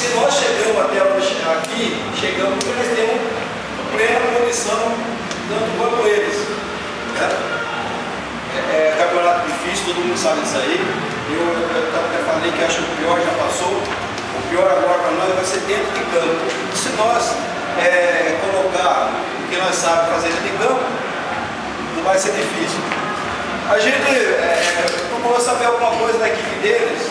Se nós chegamos até aqui, chegamos porque nós temos plena condição dando quanto eles. Né? Campeonato difícil, todo mundo sabe disso aí. Eu até falei que acho que o pior já passou. O pior agora para nós vai ser dentro de campo. Se nós colocar o que nós sabemos fazer dentro de campo, não vai ser difícil. A gente procurou saber alguma coisa da equipe deles,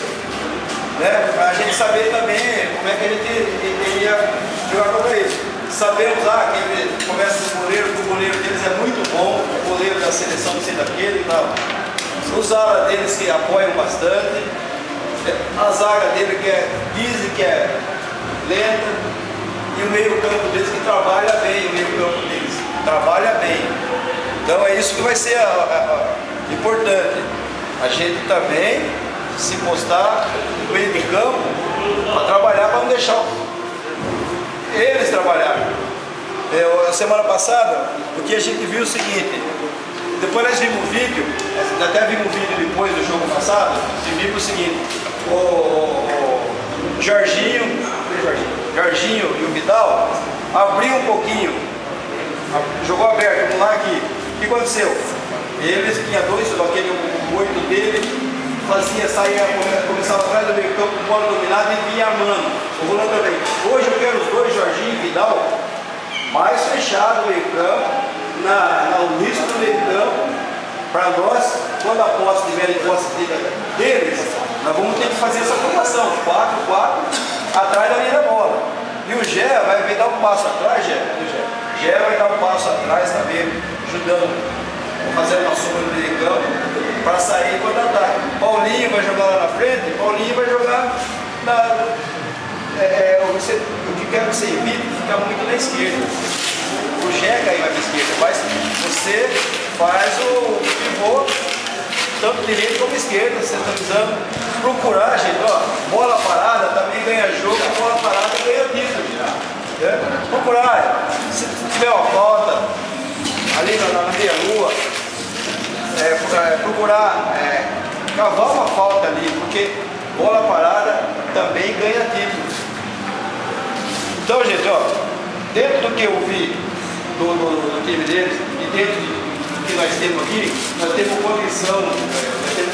né, para a gente saber também como é que a gente iria jogar contra eles. Sabemos que ele começa com o goleiro deles é muito bom, o goleiro da seleção não sei daquele e tal. Os alas deles que apoiam bastante, a zaga dele dizem que é lenta, e o meio campo deles que trabalha bem, o meio campo deles trabalha bem. Então é isso que vai ser importante. A gente também se postar no meio de campo para trabalhar, para não deixar eles trabalharem. Semana passada, o que a gente viu é o seguinte, depois nós vimos um vídeo, até vimos um vídeo depois do jogo passado, e vimos o seguinte, o Jorginho e o Vidal abriu um pouquinho, jogou aberto, vamos lá aqui. O que aconteceu? Eles tinham aquele 8 dele, começava atrás do meio campo, com bola dominada e vinha armando. O Rolando também. Hoje eu quero os dois, Jorginho e Vidal, mais fechado no meio campo, no risco do meio campo, para nós, quando a posse tiver em posse deles, nós vamos ter que fazer essa formação, 4-4, atrás da linha da bola. E o Gé vai dar um passo atrás, Gé vai dar um passo atrás também, ajudando, fazendo uma sombra no meio campo, para sair quando ataque. Paulinho vai jogar lá na frente, Paulinho vai jogar o que quero que você evite ficar muito na esquerda. O Gé cair na esquerda, mas você faz o pivô, tanto direito como esquerda, centralizando. Procurar, gente, bola parada também ganha jogo, bola parada ganha título. Procurar, se tiver uma falta ali na meia-lua, procurar cavar uma falta ali, porque bola parada também ganha títulos. Então, gente, dentro do que eu vi do time deles e dentro do que nós temos aqui, nós temos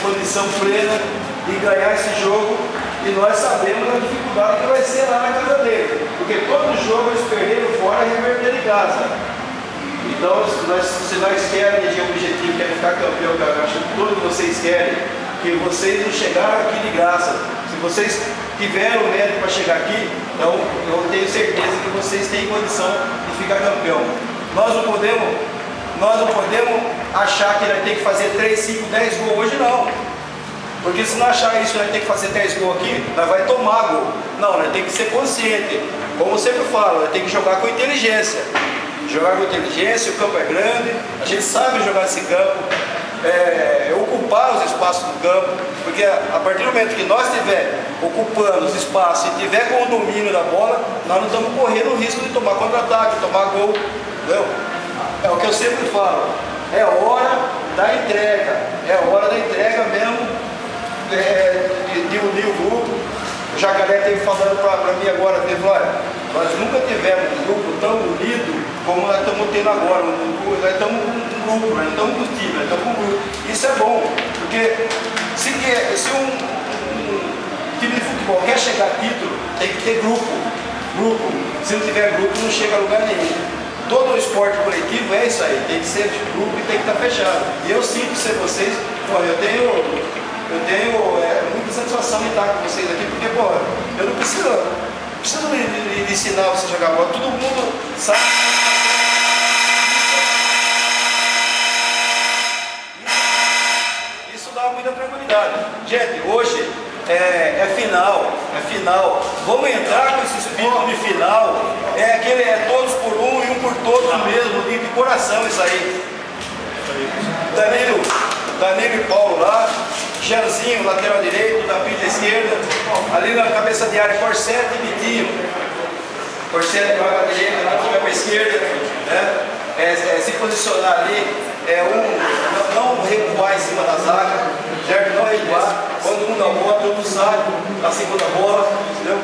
condição plena de ganhar esse jogo, e nós sabemos a dificuldade que vai ser lá na casa dele, porque todo jogo eles perderam fora e reverteram em casa. Então, se nós querem atingir o objetivo que é ficar campeão, que eu acho que todos vocês querem, que vocês não chegaram aqui de graça. Se vocês tiveram mérito para chegar aqui, então eu tenho certeza que vocês têm condição de ficar campeão. Nós não podemos achar que nós temos que fazer 3, 5, 10 gols hoje, não. Porque se não achar isso, nós temos que fazer 10 gols aqui, nós vai tomar gol. Não, nós temos que ser consciente. Como eu sempre falo, nós temos que jogar com inteligência. Jogar com inteligência, o campo é grande, a gente sabe jogar esse campo, ocupar os espaços do campo, porque a partir do momento que nós estiver ocupando os espaços e tiver com o domínio da bola, nós não estamos correndo o risco de tomar contra-ataque, tomar gol, entendeu? É o que eu sempre falo, é hora da entrega mesmo, de unir o grupo. O Jacaré esteve falando para mim agora, nós nunca tivemos um grupo tão unido como nós estamos tendo agora. Nós estamos um grupo, nós estamos com time, nós estamos com um grupo. Isso é bom, porque se um time de futebol quer chegar a título, tem que ter grupo. Se não tiver grupo, não chega a lugar nenhum. Todo o esporte coletivo é isso aí, tem que ser de grupo e tem que estar fechado. E eu sinto ser vocês, eu tenho muita satisfação de estar com vocês aqui, porque, eu não preciso de ensinar você a jogar bola, todo mundo sabe. Isso dá muita tranquilidade. Gente, hoje é final. Vamos entrar com esse espírito de final. É todos por um e um por todos mesmo, de coração isso aí. Danilo e Paulo lá. Janzinho, lateral direito, Davi da esquerda, ali na cabeça de área, Corsete e Vitinho. Corsete joga à direita, lá para a esquerda, né? Se posicionar ali, não recuar em cima da zaga, certo? Não recuar, quando um dá a bola, todo mundo sai, na segunda bola, entendeu?